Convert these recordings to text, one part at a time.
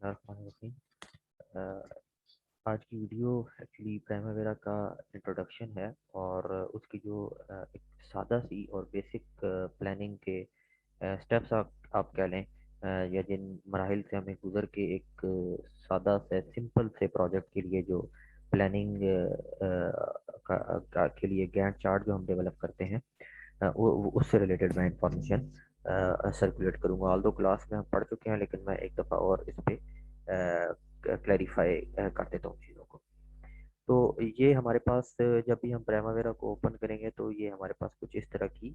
बिस्मिल्लाहिर्रहमानिर्रहीम। आज की वीडियो एक्चुअली प्राइमावेरा का इंट्रोडक्शन है और उसकी जो एक सादा सी और बेसिक प्लानिंग के स्टेप्स आप कह लें, या जिन मराहिल से हमें गुजर के एक सादा से सिंपल से प्रोजेक्ट के लिए जो प्लानिंग के लिए गैंट चार्ट जो हम डेवलप करते हैं, वो उससे रिलेटेड मैं इंफॉर्मेशन सर्कुलेट करूँगा। ऑल दो क्लास में हम पढ़ चुके हैं, लेकिन मैं एक दफ़ा और इस पर क्लैरिफाई कर देता हूँ चीज़ों को। तो ये हमारे पास जब भी हम प्राइमावेरा को ओपन करेंगे तो ये हमारे पास कुछ इस तरह की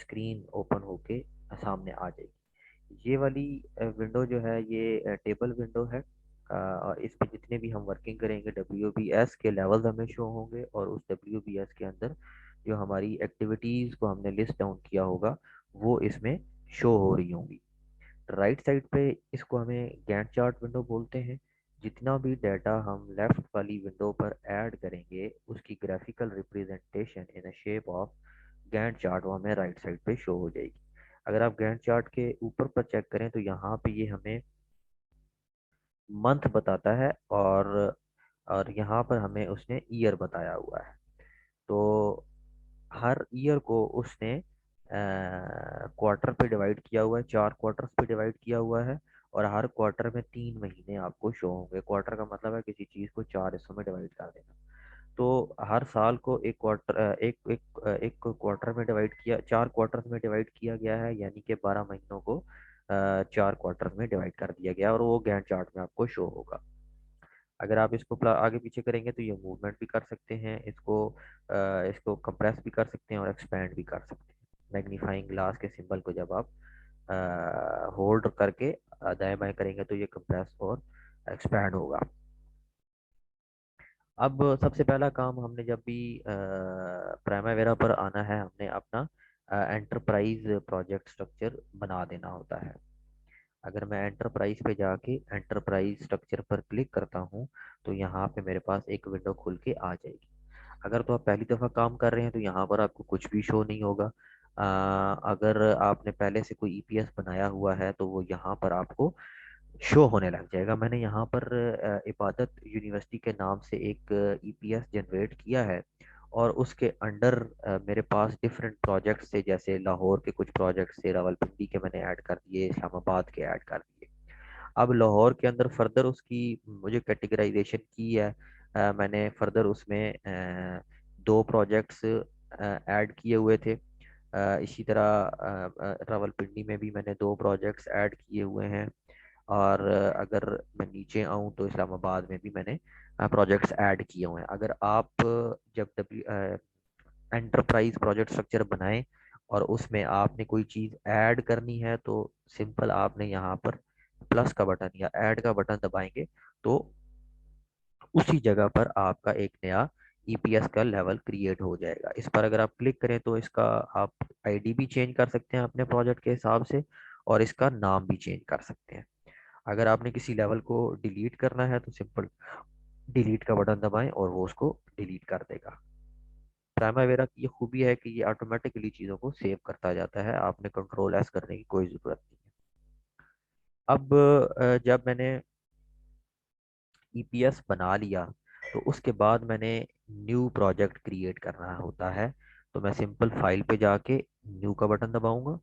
स्क्रीन ओपन होके सामने आ जाएगी। ये वाली विंडो जो है ये टेबल विंडो है, और इस पे जितने भी हम वर्किंग करेंगे WBS के लेवल्स हमें शो होंगे, और उस WBS के अंदर जो हमारी एक्टिविटीज़ को हमने लिस्ट डाउन किया होगा वो इसमें शो हो रही होंगी। राइट साइड पे इसको हमें गैंट चार्ट विंडो बोलते हैं। जितना भी डाटा हम लेफ्ट वाली विंडो पर ऐड करेंगे उसकी graphical representation in a shape of Gantt chart वो हमें राइट साइड पे शो हो जाएगी। अगर आप गैंट चार्ट के ऊपर पर चेक करें तो यहाँ पे ये हमें मंथ बताता है, और यहाँ पर हमें उसने ईयर बताया हुआ है। तो हर ईयर को उसने क्वार्टर पे डिवाइड किया हुआ है, 4 क्वार्टर्स पे डिवाइड किया हुआ है, और हर क्वार्टर में 3 महीने आपको शो होंगे। क्वार्टर का मतलब है किसी चीज़ को 4 हिस्सों में डिवाइड कर देना। तो हर साल को एक क्वार्टर एक क्वार्टर में डिवाइड किया, 4 क्वार्टर्स में डिवाइड किया गया है, यानी कि 12 महीनों को 4 क्वार्टर में डिवाइड कर दिया गया, और वो गैंट चार्ट में आपको शो होगा। अगर आप इसको आगे पीछे करेंगे तो ये मूवमेंट भी कर सकते हैं, इसको कंप्रेस भी कर सकते हैं और एक्सपैंड भी कर सकते हैं। मैग्नीफाइंग ग्लास के सिंबल को जब आप होल्ड करके दाएं बाएं करेंगे तो ये कंप्रेस और एक्सपैंड होगा। अब सबसे पहला काम हमने जब भी प्राइमावेरा पर आना है, हमने अपना एंटरप्राइज प्रोजेक्ट स्ट्रक्चर बना देना होता है। अगर मैं एंटरप्राइज पे जाके एंटरप्राइज स्ट्रक्चर पर क्लिक करता हूँ तो यहाँ पे मेरे पास एक विंडो खुल के आ जाएगी। अगर तो आप पहली दफ़ा काम कर रहे हैं तो यहाँ पर आपको कुछ भी शो नहीं होगा। अगर आपने पहले से कोई ईपीएस बनाया हुआ है तो वो यहाँ पर आपको शो होने लग जाएगा। मैंने यहाँ पर इबादत यूनिवर्सिटी के नाम से एक ईपीएस जनरेट किया है, और उसके अंडर मेरे पास डिफरेंट प्रोजेक्ट्स थे, जैसे लाहौर के कुछ प्रोजेक्ट्स थे, रावलपिंडी के मैंने ऐड कर दिए, इस्लामाबाद के ऐड कर दिए। अब लाहौर के अंदर फर्दर उसकी मुझे कैटेगराइजेशन की है। मैंने फर्दर उसमें 2 प्रोजेक्ट्स ऐड किए हुए थे। इसी तरह रावलपिंडी में भी मैंने 2 प्रोजेक्ट्स ऐड किए हुए हैं, और अगर मैं नीचे आऊँ तो इस्लामाबाद में भी मैंने प्रोजेक्ट्स ऐड किए हुए हैं। अगर आप जब एंटरप्राइज प्रोजेक्ट स्ट्रक्चर बनाएं और उसमें आपने कोई चीज़ ऐड करनी है तो सिंपल आपने यहाँ पर प्लस का बटन या ऐड का बटन दबाएंगे तो उसी जगह पर आपका एक नया ईपीएस का लेवल क्रिएट हो जाएगा। इस पर अगर आप क्लिक करें तो इसका आप आईडी भी चेंज कर सकते हैं अपने प्रोजेक्ट के हिसाब से, और इसका नाम भी चेंज कर सकते हैं। अगर आपने किसी लेवल को डिलीट करना है तो सिंपल डिलीट का बटन दबाएं और वो उसको डिलीट कर देगा। प्राइमावेरा की ये खूबी है कि ये ऑटोमेटिकली चीज़ों को सेव करता जाता है, आपने कंट्रोल एस करने की कोई ज़रूरत नहीं है। अब जब मैंने ईपीएस बना लिया तो उसके बाद मैंने न्यू प्रोजेक्ट क्रिएट करना होता है। तो मैं सिंपल फाइल पे जाके न्यू का बटन दबाऊंगा,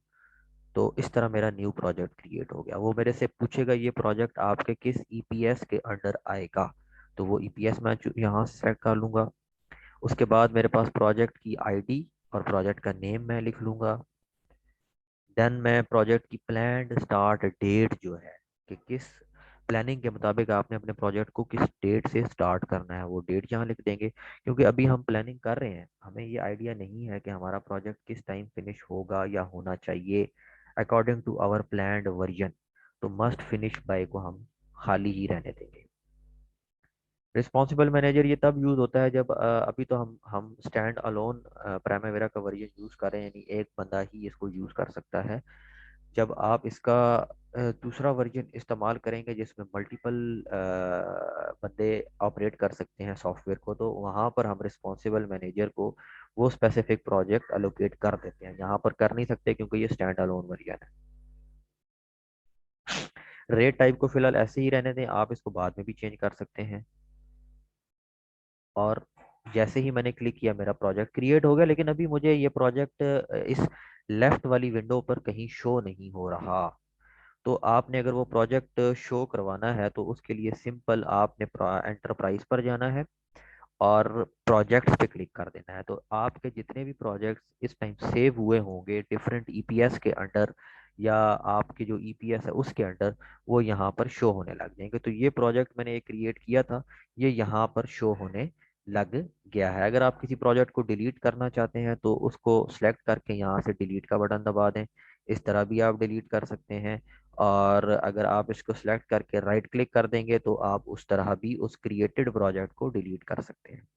तो इस तरह मेरा न्यू प्रोजेक्ट क्रिएट हो गया। वो मेरे से पूछेगा ये प्रोजेक्ट आपके किस ईपीएस के अंडर आएगा, तो वो ईपीएस मैं यहाँ से सेलेक्ट कर लूंगा। उसके बाद मेरे पास प्रोजेक्ट की आईडी और प्रोजेक्ट का नेम मैं लिख लूंगा। देन मैं प्रोजेक्ट की प्लान्ड स्टार्ट डेट जो है कि किस प्लानिंग के मुताबिक आपने अपने प्रोजेक्ट को किस डेट से स्टार्ट करना है वो डेट यहाँ लिख देंगे। क्योंकि अभी हम प्लानिंग कर रहे हैं, हमें ये आइडिया नहीं है कि हमारा प्रोजेक्ट किस टाइम फिनिश होगा या होना चाहिए according to our planned version. तो मस्ट फिनिश बाय को हम खाली ही रहने देंगे। रिस्पॉन्सिबल मैनेजर ये तब यूज होता है जब अभी तो हम स्टैंड अलोन प्राइमावेरा का वर्जन यूज कर रहे हैं, यानी एक बंदा ही इसको यूज कर सकता है। जब आप इसका दूसरा वर्जन इस्तेमाल करेंगे जिसमें मल्टीपल बंदे ऑपरेट कर सकते हैं सॉफ्टवेयर को, तो वहाँ पर हम रिस्पॉन्सिबल मैनेजर को वो स्पेसिफिक प्रोजेक्ट अलोकेट कर देते हैं। यहाँ पर कर नहीं सकते क्योंकि ये स्टैंड अलोन वर्जन है। रेट टाइप को फिलहाल ऐसे ही रहने दें, आप इसको बाद में भी चेंज कर सकते हैं। और जैसे ही मैंने क्लिक किया मेरा प्रोजेक्ट क्रिएट हो गया, लेकिन अभी मुझे ये प्रोजेक्ट इस लेफ्ट वाली विंडो पर कहीं शो नहीं हो रहा। तो आपने अगर वो प्रोजेक्ट शो करवाना है तो उसके लिए सिंपल आपने एंटरप्राइज पर जाना है और प्रोजेक्ट्स पे क्लिक कर देना है। तो आपके जितने भी प्रोजेक्ट्स इस टाइम सेव हुए होंगे डिफरेंट ईपीएस के अंडर, या आपके जो ईपीएस है उसके अंडर, वो यहाँ पर शो होने लग जाएंगे। तो ये प्रोजेक्ट मैंने क्रिएट किया था, ये यहाँ पर शो होने लग गया है। अगर आप किसी प्रोजेक्ट को डिलीट करना चाहते हैं तो उसको सिलेक्ट करके यहाँ से डिलीट का बटन दबा दें, इस तरह भी आप डिलीट कर सकते हैं। और अगर आप इसको सिलेक्ट करके राइट क्लिक कर देंगे तो आप उस तरह भी उस क्रिएटेड प्रोजेक्ट को डिलीट कर सकते हैं।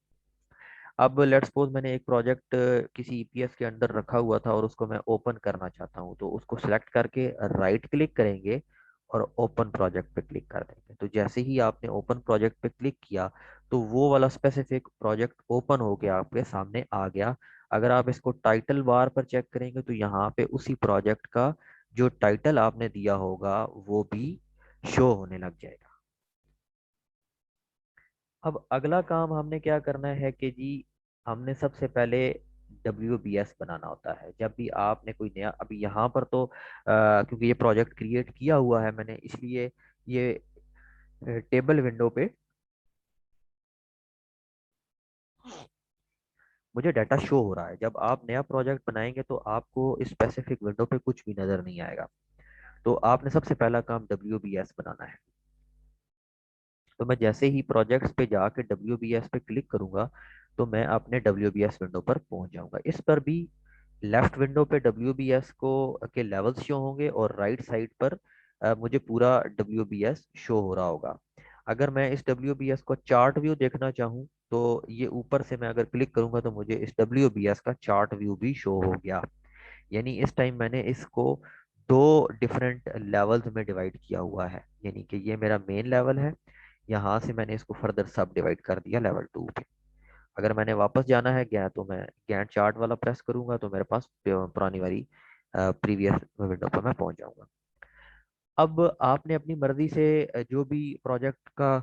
अब लेट्स सपोज मैंने एक प्रोजेक्ट किसी ईपीएस के अंदर रखा हुआ था और उसको मैं ओपन करना चाहता हूँ, तो उसको सिलेक्ट करके राइट क्लिक करेंगे और ओपन प्रोजेक्ट पे क्लिक कर देंगे। तो जैसे ही आपने ओपन प्रोजेक्ट पे क्लिक किया तो वो वाला स्पेसिफिक प्रोजेक्ट ओपन होके आपके सामने आ गया। अगर आप इसको टाइटल बार पर चेक करेंगे तो यहाँ पे उसी प्रोजेक्ट का जो टाइटल आपने दिया होगा वो भी शो होने लग जाएगा। अब अगला काम हमने क्या करना है कि जी, हमने सबसे पहले WBS बनाना होता है। जब भी आपने कोई नया, अभी यहाँ पर तो क्योंकि ये प्रोजेक्ट क्रिएट किया हुआ है मैंने, इसलिए ये टेबल विंडो पे मुझे डाटा शो हो रहा है। जब आप नया प्रोजेक्ट बनाएंगे तो आपको स्पेसिफिक विंडो पे कुछ भी नजर नहीं आएगा। तो आपने सबसे पहला काम WBS बनाना है। तो मैं जैसे ही प्रोजेक्ट्स पे जाके WBS पे क्लिक करूंगा तो मैं अपने WBS विंडो पर पहुंच जाऊंगा। इस पर भी लेफ्ट विंडो पे WBS को के लेवल्स शो होंगे और राइट साइड पर मुझे पूरा WBS शो हो रहा होगा। अगर मैं इस WBS को चार्ट व्यू देखना चाहूँ तो ये ऊपर से मैं अगर क्लिक करूंगा तो मुझे इस WBS का चार्ट व्यू भी शो हो गया। यानी इस टाइम मैंने इसको दो डिफरेंट लेवल्स में डिवाइड किया हुआ है। यानी कि ये मेरा मेन लेवल है, यहाँ से मैंने इसको फर्दर सब डिवाइड कर दिया लेवल 2 पे। अगर मैंने वापस जाना है गया तो मैं गैंट चार्ट वाला प्रेस करूंगा तो मेरे पास पुरानी वाली प्रीवियस विंडो पर मैं पहुंच जाऊंगा। अब आपने अपनी मर्जी से जो भी प्रोजेक्ट का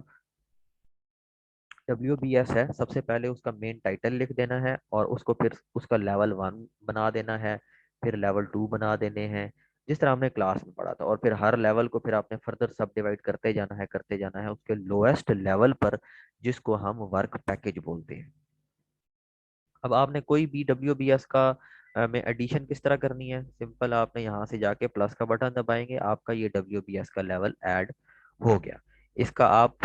WBS है, सबसे पहले उसका मेन टाइटल लिख देना है और उसको फिर उसका लेवल 1 बना देना है, फिर लेवल 2 बना देने हैं, जिस तरह हमने क्लास में पढ़ा था। और फिर हर लेवल को फिर आपने फर्दर सब डिवाइड करते जाना है उसके लोएस्ट लेवल पर, जिसको हम वर्क पैकेज बोलते हैं। अब आपने कोई भी WBS का में एडिशन किस तरह करनी है, सिंपल आपने यहाँ से जाके प्लस का बटन दबाएंगे, आपका ये WBS का लेवल ऐड हो गया। इसका आप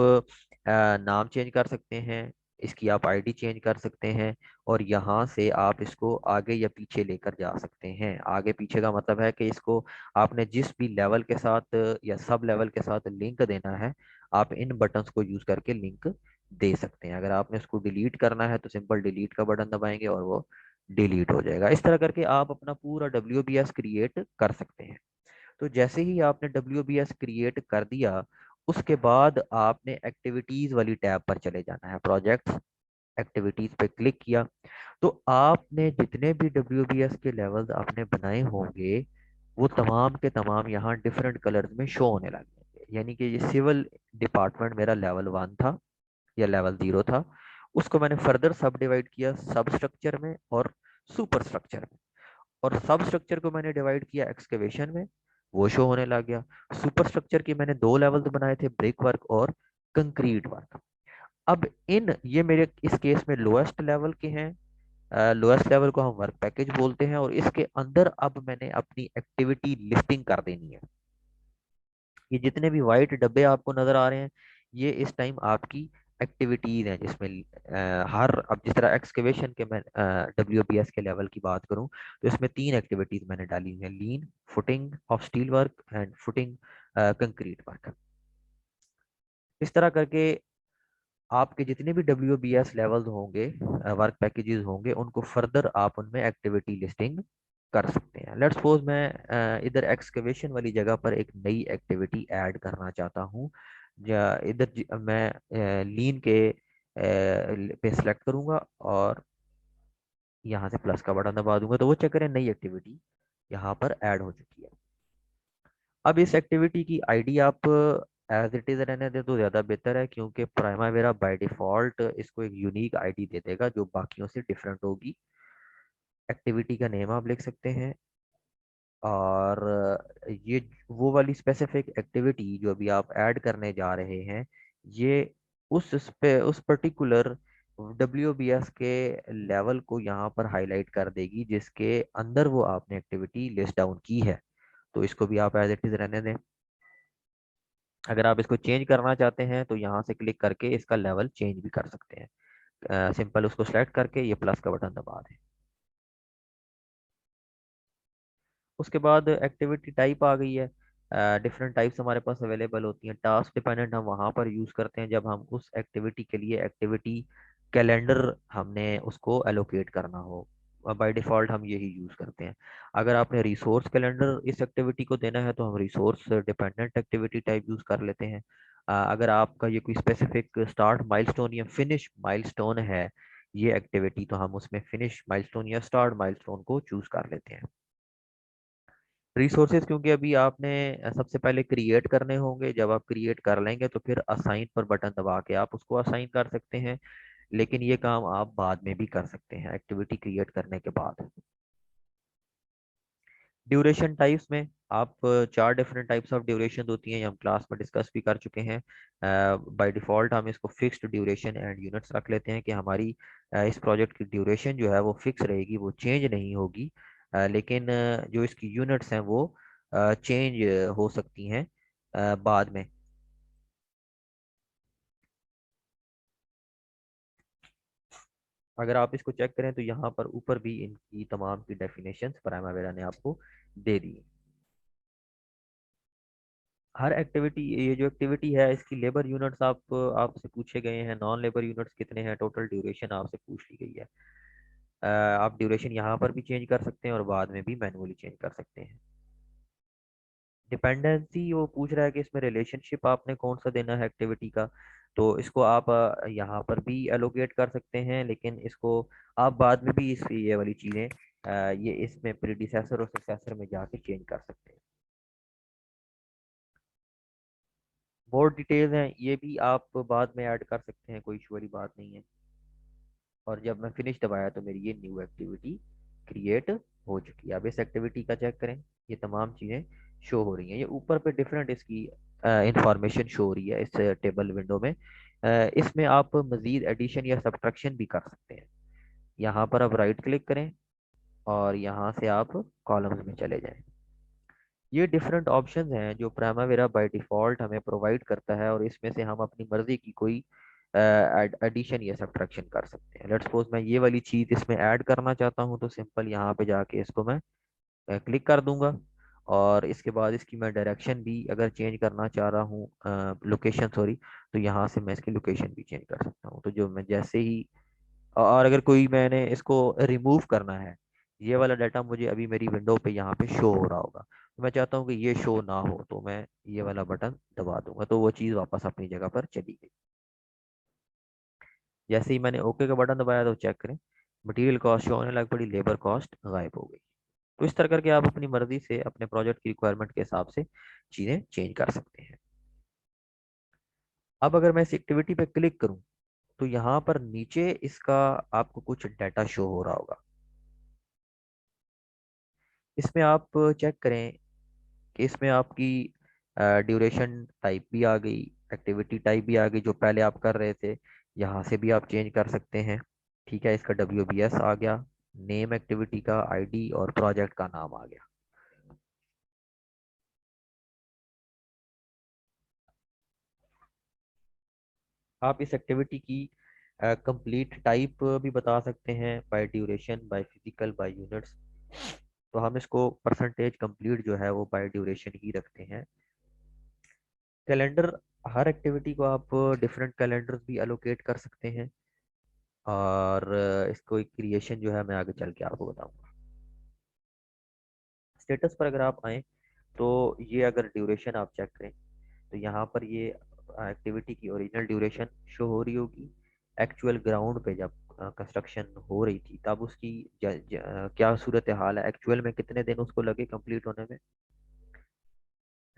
नाम चेंज कर सकते हैं, इसकी आप आईडी चेंज कर सकते हैं, और यहाँ से आप इसको आगे या पीछे लेकर जा सकते हैं। आगे पीछे का मतलब है कि इसको आपने जिस भी लेवल के साथ या सब लेवल के साथ लिंक देना है, आप इन बटन्स को यूज करके लिंक दे सकते हैं। अगर आपने उसको डिलीट करना है तो सिंपल डिलीट का बटन दबाएंगे और वो डिलीट हो जाएगा। इस तरह करके आप अपना पूरा WBS क्रिएट कर सकते हैं। तो जैसे ही आपने WBS क्रिएट कर दिया उसके बाद आपने एक्टिविटीज वाली टैब पर चले जाना है। प्रोजेक्ट्स, एक्टिविटीज पे क्लिक किया तो आपने जितने भी WBS के लेवल्स आपने बनाए होंगे वो तमाम के तमाम यहाँ डिफरेंट कलर्स में शो होने लगेंगे। यानी कि ये सिविल डिपार्टमेंट मेरा लेवल 1 था या लेवल 0 था, उसको मैंने फर्दर सब डिवाइड किया सब स्ट्रक्चर में और सुपर स्ट्रक्चर में। और सब स्ट्रक्चर को मैंने डिवाइड किया एक्सकेवेशन में, वो शो होने लग गया। सुपर स्ट्रक्चर के मैंने दो लेवल्स बनाए थे, ब्रिक वर्क और कंक्रीट वर्क। अब इन ये मेरे इस केस में लोएस्ट लेवल के हैं, लोएस्ट लेवल को हम वर्क पैकेज बोलते हैं, और इसके अंदर अब मैंने अपनी एक्टिविटी लिस्टिंग कर देनी है। ये जितने भी वाइट डब्बे आपको नजर आ रहे हैं ये इस टाइम आपकी एक्टिविटीज हैं, जिसमें हर, अब जिस तरह एक्सकेवेशन के मैं WBS के लेवल की बात करूं तो इसमें 3 एक्टिविटीज मैंने डाली हुई हैं, lean, footing of steel work and footing concrete work. इस तरह करके आपके जितने भी WBS लेवल्स होंगे, वर्क पैकेजेस होंगे, उनको फर्दर आप उनमें एक्टिविटी लिस्टिंग कर सकते हैं। लेट्स सपोज मैं इधर एक्सकवेशन वाली जगह पर एक नई एक्टिविटी ऐड करना चाहता हूँ। इधर मैं लीन के पे सिलेक्ट करूंगा और यहाँ से प्लस का बटन दबा दूंगा तो वो चेक करें नई एक्टिविटी यहाँ पर ऐड हो चुकी है। अब इस एक्टिविटी की आईडी आप एज इट इज रहने दें तो ज़्यादा बेहतर है, क्योंकि प्राइमावेरा बाय डिफ़ॉल्ट इसको एक यूनिक आईडी दे देगा जो बाकियों से डिफरेंट होगी। एक्टिविटी का नेम आप लिख सकते हैं, और ये वो वाली स्पेसिफिक एक्टिविटी जो अभी आप ऐड करने जा रहे हैं, ये उस पर्टिकुलर WBS के लेवल को यहाँ पर हाईलाइट कर देगी जिसके अंदर वो आपने एक्टिविटी लिस्ट डाउन की है। तो इसको भी आप एज इट इज रहने दें। अगर आप इसको चेंज करना चाहते हैं तो यहाँ से क्लिक करके इसका लेवल चेंज भी कर सकते हैं। सिंपल उसको सेलेक्ट करके ये प्लस का बटन दबा दें। उसके बाद एक्टिविटी टाइप आ गई है। डिफरेंट टाइप्स हमारे पास अवेलेबल होती हैं। टास्क डिपेंडेंट हम वहाँ पर यूज़ करते हैं जब हम उस एक्टिविटी के लिए एक्टिविटी कैलेंडर हमने उसको एलोकेट करना हो। बाय डिफ़ॉल्ट हम यही यूज़ करते हैं। अगर आपने रिसोर्स कैलेंडर इस एक्टिविटी को देना है तो हम resource dependent activity type use कर लेते हैं। अगर आपका ये कोई स्पेसिफिक स्टार्ट माइलस्टोन या फिनिश माइलस्टोन है ये एक्टिविटी, तो हम उसमें फिनिश माइलस्टोन या स्टार्ट माइलस्टोन को चूज़ कर लेते हैं। रिसोर्सेज क्योंकि अभी आपने सबसे पहले क्रिएट करने होंगे, जब आप क्रिएट कर लेंगे तो फिर असाइन पर बटन दबा के आप उसको असाइन कर सकते हैं, लेकिन ये काम आप बाद में भी कर सकते हैं एक्टिविटी क्रिएट करने के बाद। ड्यूरेशन टाइप्स में आप चार डिफरेंट टाइप्स ऑफ ड्यूरेशन होती हैं, ये हम क्लास में डिस्कस भी कर चुके हैं। बाय डिफ़ॉल्ट हम इसको फिक्स्ड ड्यूरेशन एंड यूनिट्स रख लेते हैं कि हमारी इस प्रोजेक्ट की ड्यूरेशन जो है वो फिक्स रहेगी, वो चेंज नहीं होगी। लेकिन जो इसकी यूनिट्स हैं वो चेंज हो सकती हैं बाद में। अगर आप इसको चेक करें तो यहाँ पर ऊपर भी इनकी तमाम की डेफिनेशंस प्राइमावेरा ने आपको दे दी। हर एक्टिविटी, ये जो एक्टिविटी है इसकी लेबर यूनिट्स आप आपसे पूछे गए हैं, नॉन लेबर यूनिट्स कितने हैं, टोटल ड्यूरेशन आपसे पूछ ली गई है। आप ड्यूरेशन यहाँ पर भी चेंज कर सकते हैं और बाद में भी मैनुअली चेंज कर सकते हैं। डिपेंडेंसी वो पूछ रहा है कि इसमें रिलेशनशिप आपने कौन सा देना है एक्टिविटी का, तो इसको आप यहाँ पर भी एलोकेट कर सकते हैं, लेकिन इसको आप बाद में भी इस ये वाली चीज़ें ये इसमें प्रीडिसेसर और सक्सेसर में जाके चेंज कर सकते हैं। मोर डिटेल्स हैं ये भी आप बाद में ऐड कर सकते हैं, कोई इशू वाली बात नहीं है। और जब मैं फिनिश दबाया तो मेरी ये न्यू एक्टिविटी क्रिएट हो चुकी है। अब इस एक्टिविटी का चेक करें, ये तमाम चीज़ें शो हो रही हैं। ये ऊपर पे डिफरेंट इसकी इंफॉर्मेशन शो हो रही है इस टेबल विंडो में। इसमें आप मज़ीद एडिशन या सब्ट्रैक्शन भी कर सकते हैं। यहाँ पर आप राइट क्लिक करें और यहाँ से आप कॉलम्स में चले जाएं। ये डिफरेंट ऑप्शंस हैं जो प्राइमावेरा बाय डिफ़ॉल्ट हमें प्रोवाइड करता है, और इसमें से हम अपनी मर्जी की कोई एडिशन या सब्ट्रैक्शन कर सकते हैं। लेट्स सपोज मैं ये वाली चीज़ इसमें ऐड करना चाहता हूँ, तो सिंपल यहाँ पे जाके इसको मैं क्लिक कर दूंगा, और इसके बाद इसकी मैं डायरेक्शन भी अगर चेंज करना चाह रहा हूँ, लोकेशन सॉरी, तो यहाँ से मैं इसकी लोकेशन भी चेंज कर सकता हूँ। तो जो मैं जैसे ही, और अगर कोई मैंने इसको रिमूव करना है, ये वाला डाटा मुझे अभी मेरी विंडो पे यहाँ पे शो हो रहा होगा, तो मैं चाहता हूँ कि ये शो ना हो, तो मैं ये वाला बटन दबा दूंगा तो वो चीज़ वापस अपनी जगह पर चली गई। जैसे ही मैंने ओके का बटन दबाया तो चेक करें, मटेरियल कॉस्ट शो होने लग पड़ी, लेबर कॉस्ट गायब हो गई। तो इस तरह करके आप अपनी मर्जी से अपने प्रोजेक्ट की रिक्वायरमेंट के हिसाब से चीज़ें चेंज कर सकते हैं। अब अगर मैं इस एक्टिविटी पे क्लिक करूं तो यहाँ पर नीचे इसका आपको कुछ डाटा शो हो रहा होगा। इसमें आप चेक करें कि इसमें आपकी ड्यूरेशन टाइप भी आ गई, एक्टिविटी टाइप भी आ गई, जो पहले आप कर रहे थे यहाँ से भी आप चेंज कर सकते हैं। ठीक है, इसका WBS आ गया, नेम एक्टिविटी का आईडी और प्रोजेक्ट का नाम आ गया। आप इस एक्टिविटी की कंप्लीट टाइप भी बता सकते हैं, by duration, by physical, by units. तो हम इसको परसेंटेज कंप्लीट जो है वो बाय ड्यूरेशन ही रखते हैं। कैलेंडर, हर एक्टिविटी को आप डिफरेंट कैलेंडर्स भी एलोकेट कर सकते हैं, और इसको एक क्रिएशन जो है मैं आगे चल के आपको बताऊंगा। स्टेटस पर अगर आप आए तो ये अगर ड्यूरेशन आप चेक करें तो यहाँ पर ये एक्टिविटी की ओरिजिनल ड्यूरेशन शो हो रही होगी। एक्चुअल ग्राउंड पे जब कंस्ट्रक्शन हो रही थी तब उसकी क्या सूरत हाल है, एक्चुअल में कितने दिन उसको लगे कंप्लीट होने में।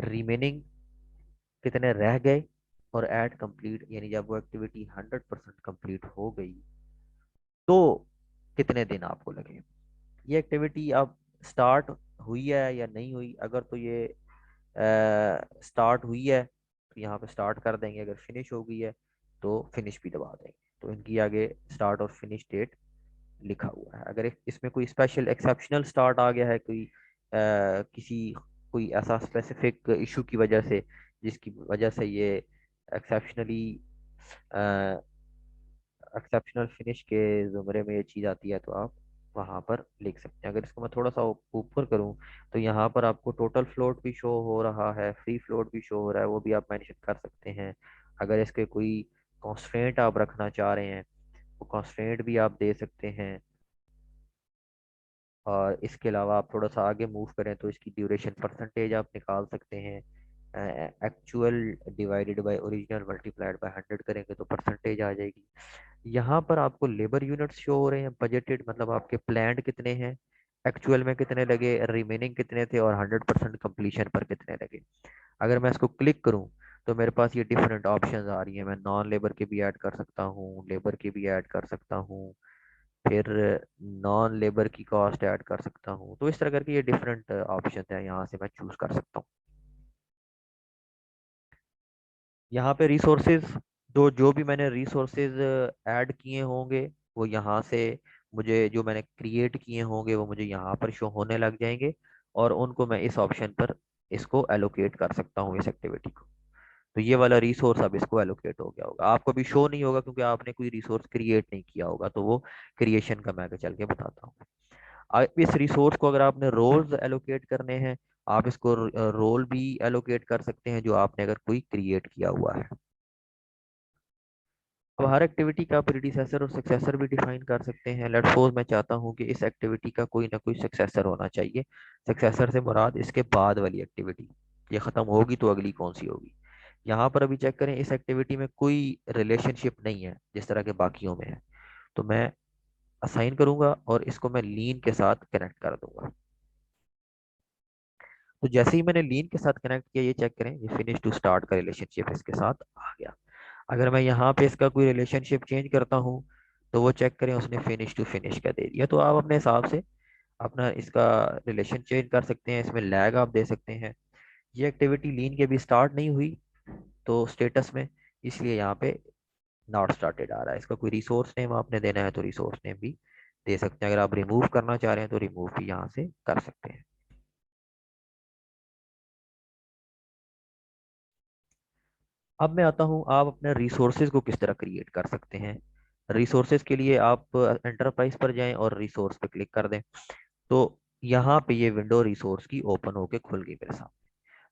रिमेनिंग कितने रह गए, और एट कंप्लीट यानी जब वो एक्टिविटी 100% कंप्लीट हो गई तो कितने दिन आपको लगे। ये एक्टिविटी अब स्टार्ट हुई है या नहीं हुई, अगर तो ये स्टार्ट हुई है तो यहाँ पे स्टार्ट कर देंगे, अगर फिनिश हो गई है तो फिनिश भी दबा देंगे। तो इनकी आगे स्टार्ट और फिनिश डेट लिखा हुआ है। अगर इसमें कोई स्पेशल एक्सेप्शनल स्टार्ट आ गया है, कोई किसी कोई ऐसा स्पेसिफिक इशू की वजह से, जिसकी वजह से ये एक्सेप्शनली एक्सेप्शनल फिनिश के ज़ुमरे में ये चीज़ आती है, तो आप वहाँ पर लिख सकते हैं। अगर इसको मैं थोड़ा सा ऊपर करूँ तो यहाँ पर आपको टोटल फ्लोट भी शो हो रहा है, फ्री फ्लोट भी शो हो रहा है, वो भी आप मेंशन कर सकते हैं। अगर इसके कोई कॉन्स्ट्रेंट आप रखना चाह रहे हैं, वो कॉन्स्ट्रेंट भी आप दे सकते हैं। और इसके अलावा आप थोड़ा सा आगे मूव करें तो इसकी ड्यूरेशन परसेंटेज आप निकाल सकते हैं। Actual divided by original multiplied by 100 करेंगे तो परसेंटेज आ जाएगी। यहाँ पर आपको लेबर यूनिट्स शो हो रहे हैं, बजटेड मतलब आपके प्लान्ड कितने हैं, एक्चुअल में कितने लगे, रिमेनिंग कितने थे, और 100% कंप्लीशन पर कितने लगे। अगर मैं इसको क्लिक करूँ तो मेरे पास ये डिफरेंट ऑप्शंस आ रही हैं। मैं नॉन लेबर के भी ऐड कर सकता हूँ, लेबर के भी ऐड कर सकता हूँ, फिर नॉन लेबर की कॉस्ट ऐड कर सकता हूँ। तो इस तरह करके ये डिफरेंट ऑप्शन है, यहाँ से मैं चूज कर सकता हूँ। यहाँ पे रिसोर्सेज, जो जो भी मैंने रिसोर्सेज ऐड किए होंगे वो यहाँ से, मुझे जो मैंने क्रिएट किए होंगे वो मुझे यहाँ पर शो होने लग जाएंगे, और उनको मैं इस ऑप्शन पर इसको एलोकेट कर सकता हूँ, इस एक्टिविटी को। तो ये वाला रिसोर्स अब इसको एलोकेट हो गया होगा, आपको भी शो नहीं होगा क्योंकि आपने कोई रिसोर्स क्रिएट नहीं किया होगा। तो वो क्रिएशन का मैं आगे चल के बताता हूँ। इस रिसोर्स को अगर आपने रोल्स एलोकेट करने हैं, आप इसको रोल भी एलोकेट कर सकते हैं जो आपने अगर कोई क्रिएट किया हुआ है। अब हर एक्टिविटी का प्रीडिसेसर और सक्सेसर भी डिफाइन कर सकते हैं। लेट्स सपोज मैं चाहता हूं कि इस एक्टिविटी का कोई ना कोई सक्सेसर होना चाहिए। सक्सेसर से मुराद इसके बाद वाली एक्टिविटी, ये खत्म होगी तो अगली कौन सी होगी। यहाँ पर अभी चेक करें, इस एक्टिविटी में कोई रिलेशनशिप नहीं है जिस तरह के बाकियों में है। तो मैं असाइन करूंगा और इसको मैं लीन के साथ कनेक्ट कर दूंगा। तो जैसे ही मैंने लीन के साथ कनेक्ट किया, ये चेक करें, ये फिनिश टू स्टार्ट का रिलेशनशिप इसके साथ आ गया। अगर मैं यहाँ पे इसका कोई रिलेशनशिप चेंज करता हूँ तो वो चेक करें, उसने फिनिश टू फिनिश का दे दिया। तो आप अपने हिसाब से अपना इसका रिलेशन चेंज कर सकते हैं, इसमें लैग आप दे सकते हैं। ये एक्टिविटी लीन के भी स्टार्ट नहीं हुई तो स्टेटस में, इसलिए यहाँ पे नॉट स्टार्टेड आ रहा है। इसका कोई रिसोर्स नेम आपने देना है तो रिसोर्स नेम भी दे सकते हैं। अगर आप रिमूव करना चाह रहे हैं तो रिमूव भी यहाँ से कर सकते हैं। अब मैं आता हूँ, आप अपने रिसोर्सेज को किस तरह क्रिएट कर सकते हैं। रिसोर्सेज के लिए आप एंटरप्राइज पर जाएं और रिसोर्स पे क्लिक कर दें। तो यहाँ पे ये विंडो रिसोर्स की ओपन होके खुल गई मेरे सामने।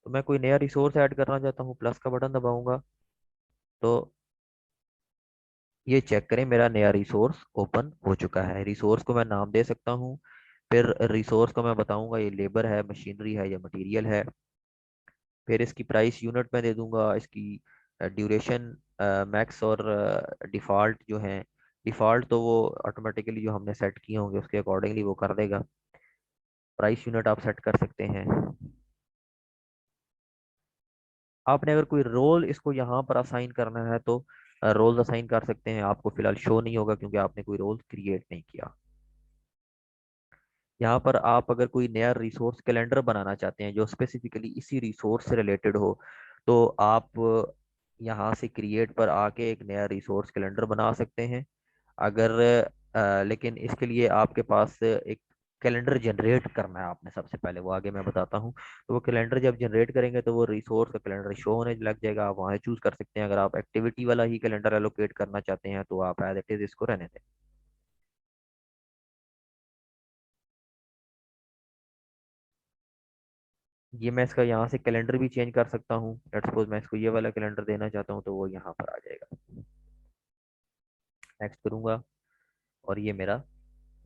तो मैं कोई नया रिसोर्स ऐड करना चाहता हूँ, प्लस का बटन दबाऊंगा तो ये चेक करें, मेरा नया रिसोर्स ओपन हो चुका है। रिसोर्स को मैं नाम दे सकता हूँ, फिर रिसोर्स को मैं बताऊंगा ये लेबर है, मशीनरी है या मटेरियल है। फिर इसकी प्राइस यूनिट में दे दूंगा, इसकी ड्यूरेशन मैक्स और डिफ़ॉल्ट जो है, डिफ़ॉल्ट तो वो ऑटोमेटिकली जो हमने सेट किए होंगे उसके अकॉर्डिंगली वो कर देगा। प्राइस यूनिट आप सेट कर सकते हैं। आपने अगर कोई रोल इसको यहाँ पर असाइन करना है तो रोल्स असाइन कर सकते हैं, आपको फिलहाल शो नहीं होगा क्योंकि आपने कोई रोल क्रिएट नहीं किया। यहाँ पर आप अगर कोई नया रिसोर्स कैलेंडर बनाना चाहते हैं जो स्पेसिफिकली इसी रिसोर्स से रिलेटेड हो, तो आप यहाँ से क्रिएट पर आके एक नया रिसोर्स कैलेंडर बना सकते हैं। अगर लेकिन इसके लिए आपके पास एक कैलेंडर जनरेट करना है आपने सबसे पहले, वो आगे मैं बताता हूँ। तो वो कैलेंडर जब जनरेट करेंगे तो वो रिसोर्स का कैलेंडर शो होने लग जाएगा, आप वहाँ चूज कर सकते हैं। अगर आप एक्टिविटी वाला ही कैलेंडर एलोकेट करना चाहते हैं तो आप एज इट इज इसको रहने दें। ये मैं इसका यहाँ से कैलेंडर भी चेंज कर सकता हूँ। लेट्स सपोज मैं इसको ये वाला कैलेंडर देना चाहता हूँ तो वो यहाँ पर आ जाएगा। नेक्स्ट करूंगा और ये मेरा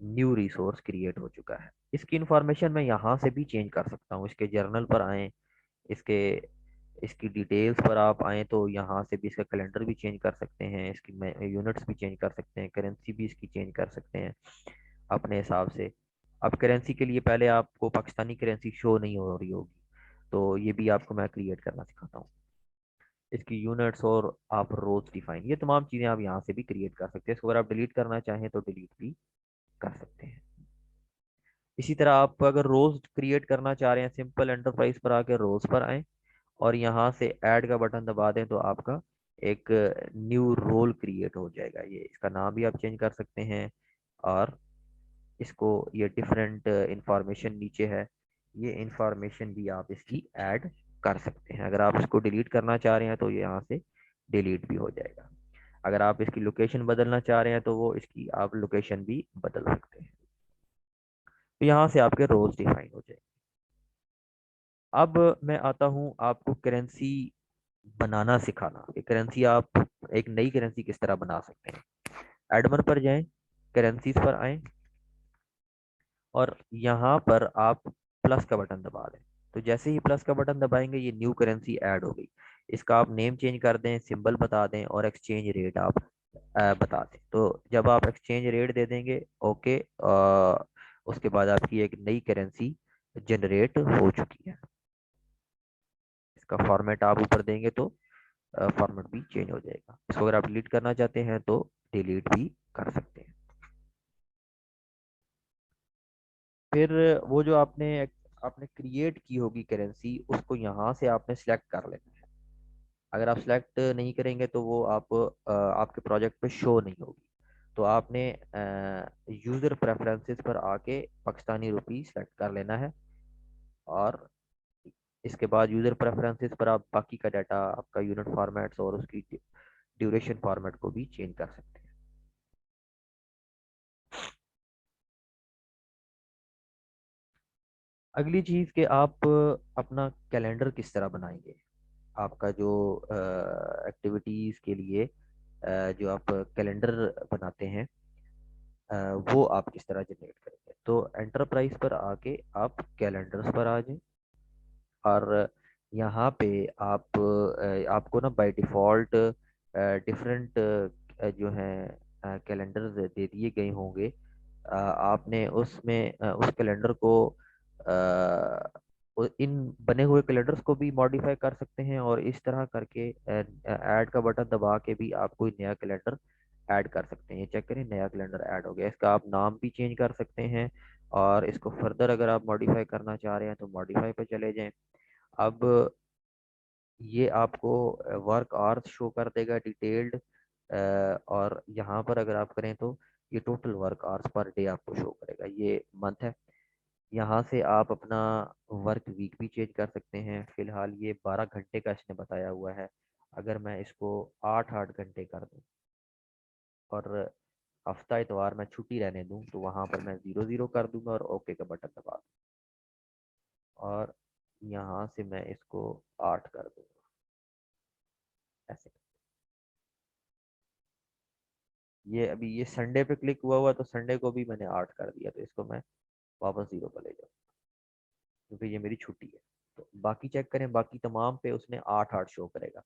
न्यू रिसोर्स क्रिएट हो चुका है। इसकी इंफॉर्मेशन मैं यहाँ से भी चेंज कर सकता हूँ। इसके जर्नल पर आए, इसके इसकी डिटेल्स पर आप आए तो यहाँ से भी इसका कैलेंडर भी चेंज कर सकते हैं, इसकी यूनिट्स भी चेंज कर सकते हैं, करेंसी भी इसकी चेंज कर सकते हैं अपने हिसाब से। अब करेंसी के लिए पहले आपको पाकिस्तानी करेंसी शो नहीं हो रही होगी, तो ये भी आपको मैं क्रिएट करना सिखाता हूँ। इसकी यूनिट्स और आप रोज डिफाइन, ये तमाम चीज़ें आप यहाँ से भी क्रिएट कर सकते हैं। इसको अगर आप डिलीट करना चाहें तो डिलीट भी कर सकते हैं। इसी तरह आप अगर रोज क्रिएट करना चाह रहे हैं, सिंपल एंटरप्राइज पर आके रोज पर आए और यहाँ से ऐड का बटन दबा दें तो आपका एक न्यू रोल क्रिएट हो जाएगा। ये इसका नाम भी आप चेंज कर सकते हैं और इसको, ये डिफरेंट इंफॉर्मेशन नीचे है, ये इंफॉर्मेशन भी आप इसकी ऐड कर सकते हैं। अगर आप इसको डिलीट करना चाह रहे हैं तो ये यहाँ से डिलीट भी हो जाएगा। अगर आप इसकी लोकेशन बदलना चाह रहे हैं तो वो इसकी आप लोकेशन भी बदल सकते हैं। तो यहाँ से आपके रोल्स डिफाइन हो जाएंगे। अब मैं आता हूँ आपको करेंसी बनाना सिखाना कि करेंसी आप एक नई करेंसी किस तरह बना सकते हैं। एडमन पर जाएं, करेंसीज पर आएं और यहाँ पर आप प्लस का बटन दबा दें। तो जैसे ही प्लस का बटन दबाएंगे ये न्यू करेंसी ऐड हो गई। इसका आप नेम चेंज कर दें, सिंबल बता दें और एक्सचेंज रेट आप बता दें। तो जब आप एक्सचेंज रेट दे देंगे ओके, उसके बाद आपकी एक नई करेंसी जनरेट हो चुकी है। इसका फॉर्मेट आप ऊपर देंगे तो फॉर्मेट भी चेंज हो जाएगा। इसको अगर आप डिलीट करना चाहते हैं तो डिलीट भी कर सकते हैं। फिर वो जो आपने आपने क्रिएट की होगी करेंसी, उसको यहाँ से आपने सिलेक्ट कर लेना है। अगर आप सिलेक्ट नहीं करेंगे तो वो आप आपके प्रोजेक्ट पे शो नहीं होगी। तो आपने यूज़र प्रेफरेंसेस पर आके पाकिस्तानी रुपी सेलेक्ट कर लेना है और इसके बाद यूज़र प्रेफरेंसेस पर आप बाकी का डाटा, आपका यूनिट फॉर्मेट्स और उसकी ड्यूरेशन फॉर्मेट को भी चेंज कर सकते हैं। अगली चीज़ कि आप अपना कैलेंडर किस तरह बनाएंगे। आपका जो एक्टिविटीज़ के लिए जो आप कैलेंडर बनाते हैं वो आप किस तरह जनरेट करेंगे। तो एंटरप्राइज पर आके आप कैलेंडर्स पर आ जाएं और यहाँ पे आप आपको ना बाय डिफ़ॉल्ट डिफरेंट जो हैं कैलेंडर्स दे दिए गए होंगे। आपने उसमें उस कैलेंडर को इन बने हुए कैलेंडर्स को भी मॉडिफाई कर सकते हैं और इस तरह करके ऐड का बटन दबा के भी आप कोई नया कैलेंडर ऐड कर सकते हैं। ये चेक करें, नया कैलेंडर ऐड हो गया। इसका आप नाम भी चेंज कर सकते हैं और इसको फर्दर अगर आप मॉडिफाई करना चाह रहे हैं तो मॉडिफाई पे चले जाएं। अब ये आपको वर्क आवर्स शो कर देगा डिटेल्ड, और यहाँ पर अगर आप करें तो ये total work hours per day आपको शो करेगा। ये मंथ है। यहाँ से आप अपना वर्क वीक भी चेंज कर सकते हैं। फिलहाल ये 12 घंटे का इसने बताया हुआ है। अगर मैं इसको 8-8 घंटे कर दूँ और हफ्ता इतवार मैं छुट्टी रहने दूँ तो वहाँ पर मैं 0-0 कर दूंगा और ओके का बटन दबा दूँ और यहाँ से मैं इसको 8 कर दूंगा ऐसे। ये अभी ये संडे पे क्लिक हुआ हुआ तो संडे को भी मैंने 8 कर दिया, तो इसको मैं वापस 0 पर ले जाऊँ क्योंकि ये मेरी छुट्टी है। तो बाकी चेक करें, बाकी तमाम पे उसने 8-8 शो करेगा,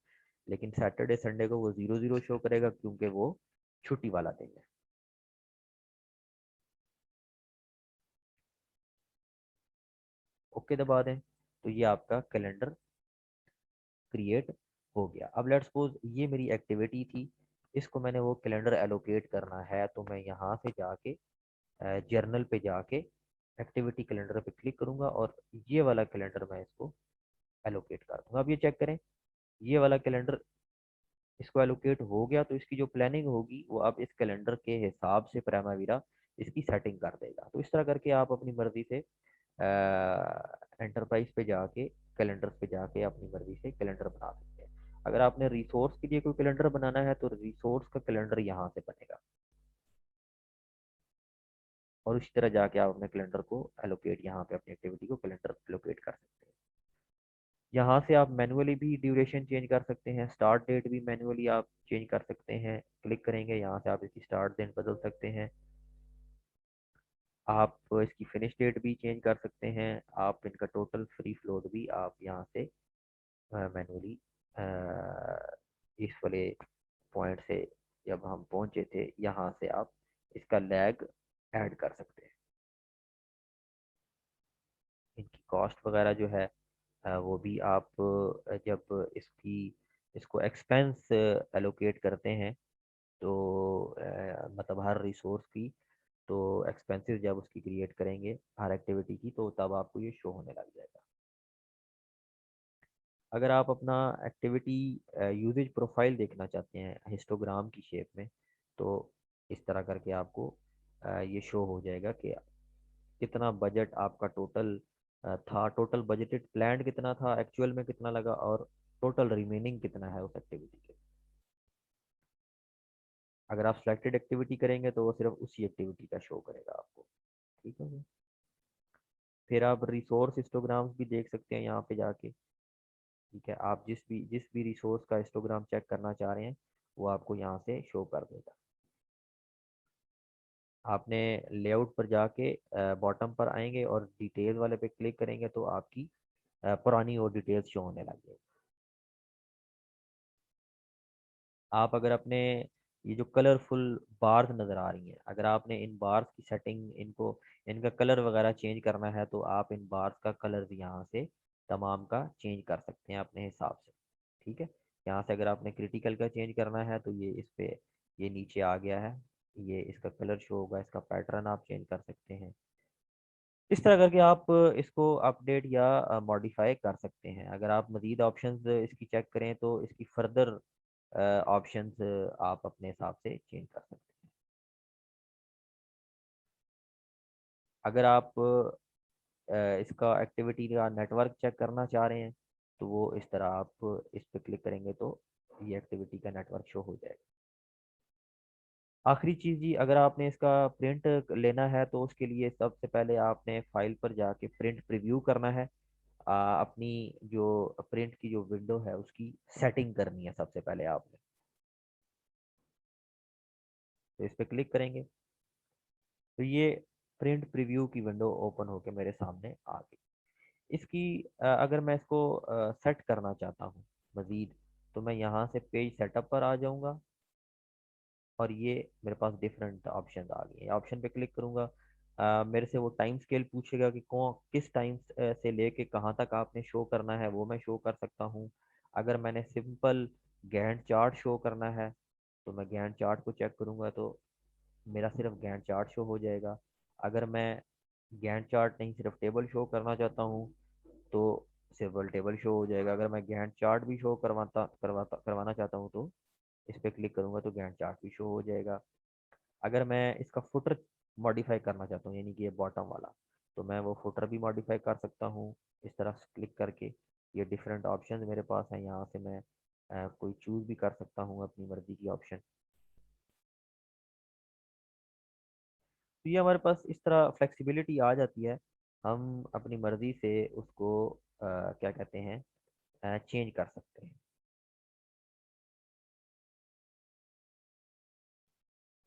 लेकिन सैटरडे संडे को वो 0-0 शो करेगा क्योंकि वो छुट्टी वाला दिन है। ओके दबा दें तो ये आपका कैलेंडर क्रिएट हो गया। अब लेट्स सपोज ये मेरी एक्टिविटी थी, इसको मैंने वो कैलेंडर एलोकेट करना है तो मैं यहाँ से जाके जर्नल पे जाके एक्टिविटी कैलेंडर पे क्लिक करूंगा और ये वाला कैलेंडर मैं इसको एलोकेट कर दूंगा। अब ये चेक करें, ये वाला कैलेंडर इसको एलोकेट हो गया तो इसकी जो प्लानिंग होगी वो अब इस कैलेंडर के हिसाब से प्राइमावीरा इसकी सेटिंग कर देगा। तो इस तरह करके आप अपनी मर्जी से एंटरप्राइज पे जाके कैलेंडर पे जाके अपनी मर्जी से कैलेंडर बना सकते हैं। अगर आपने रिसोर्स के लिए कोई कैलेंडर बनाना है तो रिसोर्स का कैलेंडर यहाँ से बनेगा और उसी तरह जाके आप अपने कैलेंडर को एलोकेट, यहाँ पे अपनी एक्टिविटी को कैलेंडर एलोकेट कर सकते हैं। यहाँ से आप मैनुअली भी ड्यूरेशन चेंज कर सकते हैं, स्टार्ट डेट भी मैनुअली आप चेंज कर सकते हैं। क्लिक करेंगे यहाँ से आप इसकी स्टार्ट डेट बदल सकते हैं, आप इसकी फिनिश डेट भी चेंज कर सकते हैं, आप इनका टोटल फ्री फ्लोट भी आप यहाँ से मैनुअली इस वाले पॉइंट से जब हम पहुंचे थे यहाँ से आप इसका लैग ऐड कर सकते हैं। इनकी कॉस्ट वगैरह जो है वो भी आप जब इसको एक्सपेंस एलोकेट करते हैं तो मतलब हर रिसोर्स की, तो एक्सपेंसेस जब उसकी क्रिएट करेंगे हर एक्टिविटी की, तो तब आपको ये शो होने लग जाएगा। अगर आप अपना एक्टिविटी यूजेज प्रोफाइल देखना चाहते हैं हिस्टोग्राम की शेप में, तो इस तरह करके आपको ये शो हो जाएगा कि कितना बजट आपका टोटल था, टोटल बजटेड प्लान कितना था, एक्चुअल में कितना लगा, और टोटल रिमेनिंग कितना है उस एक्टिविटी के। अगर आप सिलेक्टेड एक्टिविटी करेंगे तो वो सिर्फ उसी एक्टिविटी का शो करेगा आपको। ठीक है जी। फिर आप रिसोर्स हिस्टोग्राम्स भी देख सकते हैं यहाँ पे जाके। ठीक है, आप जिस भी रिसोर्स का हिस्टोग्राम चेक करना चाह रहे हैं वो आपको यहाँ से शो कर देगा। आपने लेआउट पर जाके बॉटम पर आएंगे और डिटेल वाले पे क्लिक करेंगे तो आपकी पुरानी और डिटेल्स शो होने लग जाएगी। आप अगर अपने ये जो कलरफुल बार्स नज़र आ रही हैं, अगर आपने इन बार्स की सेटिंग, इनका कलर वगैरह चेंज करना है तो आप इन बार्स का कलर भी यहाँ से तमाम का चेंज कर सकते हैं अपने हिसाब से। ठीक है, यहाँ से अगर आपने क्रिटिकल का चेंज करना है तो ये इस पे, ये नीचे आ गया है, ये इसका कलर शो होगा, इसका पैटर्न आप चेंज कर सकते हैं। इस तरह करके आप इसको अपडेट या मॉडिफाई कर सकते हैं। अगर आप मज़ीद ऑप्शंस इसकी चेक करें तो इसकी फर्दर ऑप्शंस आप अपने हिसाब से चेंज कर सकते हैं। अगर आप इसका एक्टिविटी का नेटवर्क चेक करना चाह रहे हैं तो वो इस तरह आप इस पर क्लिक करेंगे तो ये एक्टिविटी का नेटवर्क शो हो जाएगा। आखिरी चीज़ जी, अगर आपने इसका प्रिंट लेना है तो उसके लिए सबसे पहले आपने फाइल पर जाके प्रिंट प्रीव्यू करना है। अपनी जो प्रिंट की जो विंडो है उसकी सेटिंग करनी है सबसे पहले आपने। तो इस पर क्लिक करेंगे तो ये प्रिंट प्रीव्यू की विंडो ओपन होकर मेरे सामने आ गई। इसकी अगर मैं इसको सेट करना चाहता हूँ मज़ीद, तो मैं यहाँ से पेज सेटअप पर आ जाऊँगा और ये मेरे पास डिफरेंट ऑप्शन आ गए। ऑप्शन पे क्लिक करूँगा, मेरे से वो टाइम स्केल पूछेगा कि कौन किस टाइम से लेके कहाँ तक आपने शो करना है, वो मैं शो कर सकता हूँ। अगर मैंने सिंपल गैंट चार्ट शो करना है तो मैं गैंट चार्ट को चेक करूँगा तो मेरा सिर्फ गैंट चार्ट शो हो जाएगा। अगर मैं गैंट चार्ट नहीं सिर्फ टेबल शो करना चाहता हूँ तो सिर्फ टेबल शो हो जाएगा। अगर मैं गैंट चार्ट भी शो करवाना चाहता हूँ तो इस पर क्लिक करूंगा तो गैंट चार्ट भी शो हो जाएगा। अगर मैं इसका फुटर मॉडिफाई करना चाहता हूँ, यानी कि ये बॉटम वाला, तो मैं वो फुटर भी मॉडिफाई कर सकता हूँ इस तरह से क्लिक करके। ये डिफरेंट ऑप्शन मेरे पास हैं, यहाँ से मैं कोई चूज भी कर सकता हूँ अपनी मर्जी की ऑप्शन। तो ये हमारे पास इस तरह फ्लेक्सिबिलिटी आ जाती है, हम अपनी मर्जी से उसको क्या कहते हैं, चेंज कर सकते हैं।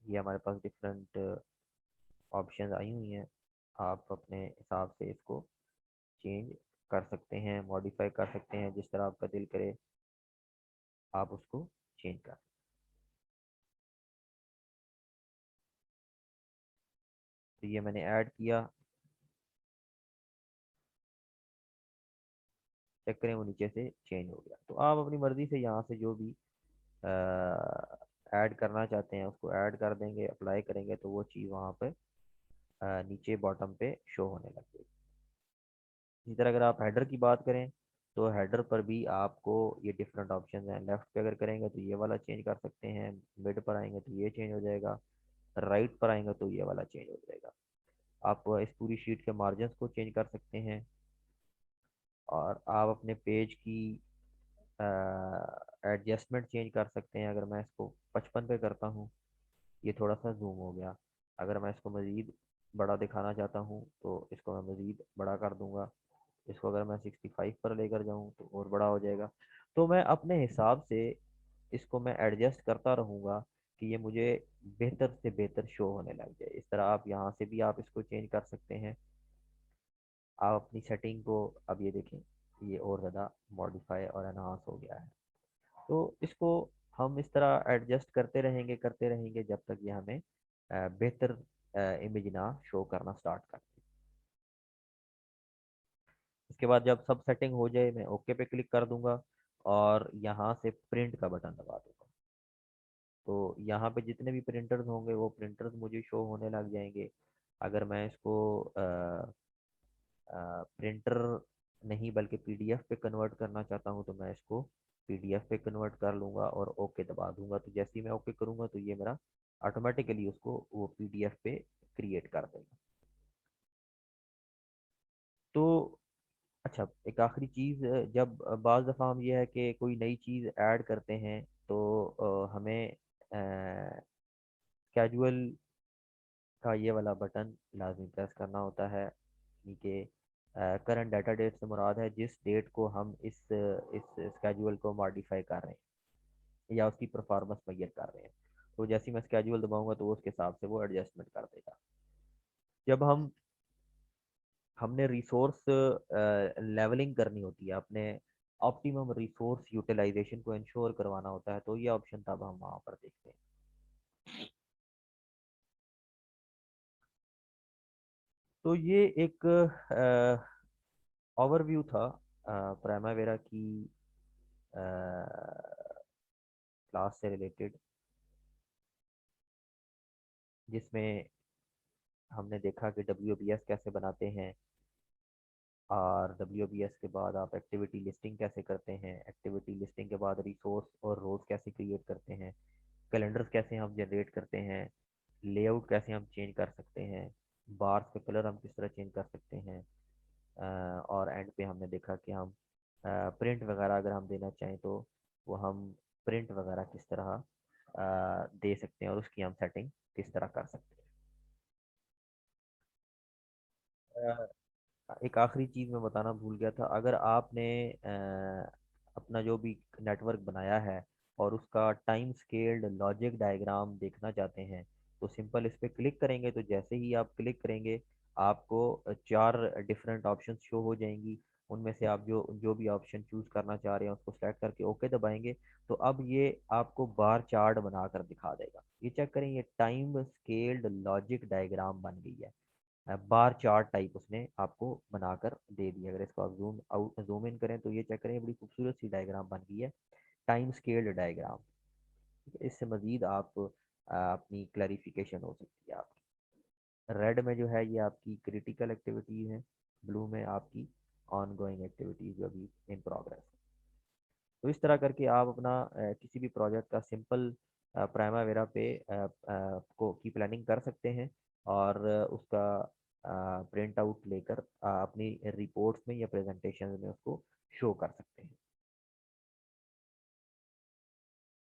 ये हमारे पास डिफरेंट ऑप्शन आई हुई हैं, आप अपने हिसाब से इसको चेंज कर सकते हैं, मॉडिफाई कर सकते हैं, जिस तरह आपका दिल करे आप उसको चेंज कर। तो ये मैंने ऐड किया, चेक करें वो नीचे से चेंज हो गया। तो आप अपनी मर्जी से यहाँ से जो भी ऐड करना चाहते हैं उसको ऐड कर देंगे, अप्लाई करेंगे तो वो चीज़ वहाँ पे नीचे बॉटम पे शो होने लग जाएगी। इसी तरह अगर आप हेडर की बात करें तो हेडर पर भी आपको ये डिफरेंट ऑप्शन हैं। लेफ्ट पे अगर करेंगे तो ये वाला चेंज कर सकते हैं, मिड पर आएंगे तो ये चेंज हो जाएगा, राइट पर आएंगे तो ये वाला चेंज हो जाएगा। आप इस पूरी शीट के मार्जिन को चेंज कर सकते हैं और आप अपने पेज की एडजस्टमेंट चेंज कर सकते हैं। अगर मैं इसको 55 पे करता हूँ, ये थोड़ा सा जूम हो गया। अगर मैं इसको मज़ीद बड़ा दिखाना चाहता हूँ तो इसको मैं मज़ीद बड़ा कर दूंगा। इसको अगर मैं 65 पर लेकर जाऊँ तो और बड़ा हो जाएगा। तो मैं अपने हिसाब से इसको मैं एडजस्ट करता रहूँगा कि ये मुझे बेहतर से बेहतर शो होने लग जाए। इस तरह आप यहाँ से भी आप इसको चेंज कर सकते हैं। आप अपनी सेटिंग को, अब ये देखें, ये और ज़्यादा मॉडिफाई और एनहांस हो गया है। तो इसको हम इस तरह एडजस्ट करते रहेंगे जब तक ये हमें बेहतर इमेज ना शो करना स्टार्ट कर। इसके बाद जब सब सेटिंग हो जाए मैं ओके पे क्लिक कर दूंगा और यहाँ से प्रिंट का बटन दबा दूंगा। तो यहाँ पे जितने भी प्रिंटर्स होंगे वो प्रिंटर्स मुझे शो होने लग जाएंगे। अगर मैं इसको प्रिंटर नहीं बल्कि पीडीएफ पे कन्वर्ट करना चाहता हूँ तो मैं इसको पीडीएफ पे कन्वर्ट कर लूँगा और ओके दबा दूंगा। तो जैसे ही मैं ओके करूँगा तो ये मेरा ऑटोमेटिकली उसको वो पीडीएफ पे क्रिएट कर देगा। तो अच्छा, एक आखिरी चीज़, जब बाज़ दफ़ा हम ये है कि कोई नई चीज़ ऐड करते हैं तो हमें कैजुअल का ये वाला बटन लाजमी प्रेस करना होता है। यानी कि करंट डाटा डेट से मुराद है जिस डेट को हम इस स्केड्यूल को मॉडिफाई कर रहे हैं या उसकी परफॉर्मेंस मैयर कर रहे हैं। तो जैसे ही मैं स्केड्यूल दबाऊंगा तो उसके हिसाब से वो एडजस्टमेंट कर देगा। जब हमने रिसोर्स लेवलिंग करनी होती है, अपने ऑप्टिमम रिसोर्स यूटिलाइजेशन को इंश्योर करवाना होता है, तो ये ऑप्शन तब हम वहाँ पर देखते हैं। तो ये एक ओवरव्यू था प्राइमावेरा की क्लास से रिलेटेड, जिसमें हमने देखा कि WBS कैसे बनाते हैं और WBS के बाद आप एक्टिविटी लिस्टिंग कैसे करते हैं, एक्टिविटी लिस्टिंग के बाद रिसोर्स और रोज कैसे क्रिएट करते हैं, कैलेंडर्स कैसे हम जनरेट करते हैं, लेआउट कैसे हम चेंज कर सकते हैं, बार्स के कलर हम किस तरह चेंज कर सकते हैं, और एंड पे हमने देखा कि हम प्रिंट वगैरह अगर हम देना चाहें तो वो हम प्रिंट वगैरह किस तरह दे सकते हैं और उसकी हम सेटिंग किस तरह कर सकते हैं। एक आखिरी चीज़ मैं बताना भूल गया था। अगर आपने अपना जो भी नेटवर्क बनाया है और उसका टाइम स्केल्ड लॉजिक डायग्राम देखना चाहते हैं तो सिंपल इस पर क्लिक करेंगे। तो जैसे ही आप क्लिक करेंगे आपको चार डिफरेंट ऑप्शन शो हो जाएंगी। उनमें से आप जो जो भी ऑप्शन चूज करना चाह रहे हैं उसको सेलेक्ट करके ओके दबाएंगे तो अब ये आपको बार चार्ट बनाकर दिखा देगा। ये चेक करें, ये टाइम स्केल्ड लॉजिक डायग्राम बन गई है। बार चार्ट टाइप उसने आपको बनाकर दे दिया। अगर इसको आप जूम इन करें तो ये चेक करें, बड़ी खूबसूरत सी डायग्राम बन गई है, टाइम स्केल्ड डायग्राम। इससे मजीद आप अपनी क्लैरिफिकेशन हो सकती है आपकी। रेड में जो है ये आपकी क्रिटिकल एक्टिविटीज है, ब्लू में आपकी ऑन गोइंग एक्टिविटीज जो अभी इन प्रोग्रेस है। तो इस तरह करके आप अपना किसी भी प्रोजेक्ट का सिंपल प्राइमावेरा पे को की प्लानिंग कर सकते हैं और उसका प्रिंट आउट लेकर अपनी रिपोर्ट्स में या प्रेजेंटेशन में उसको शो कर सकते हैं।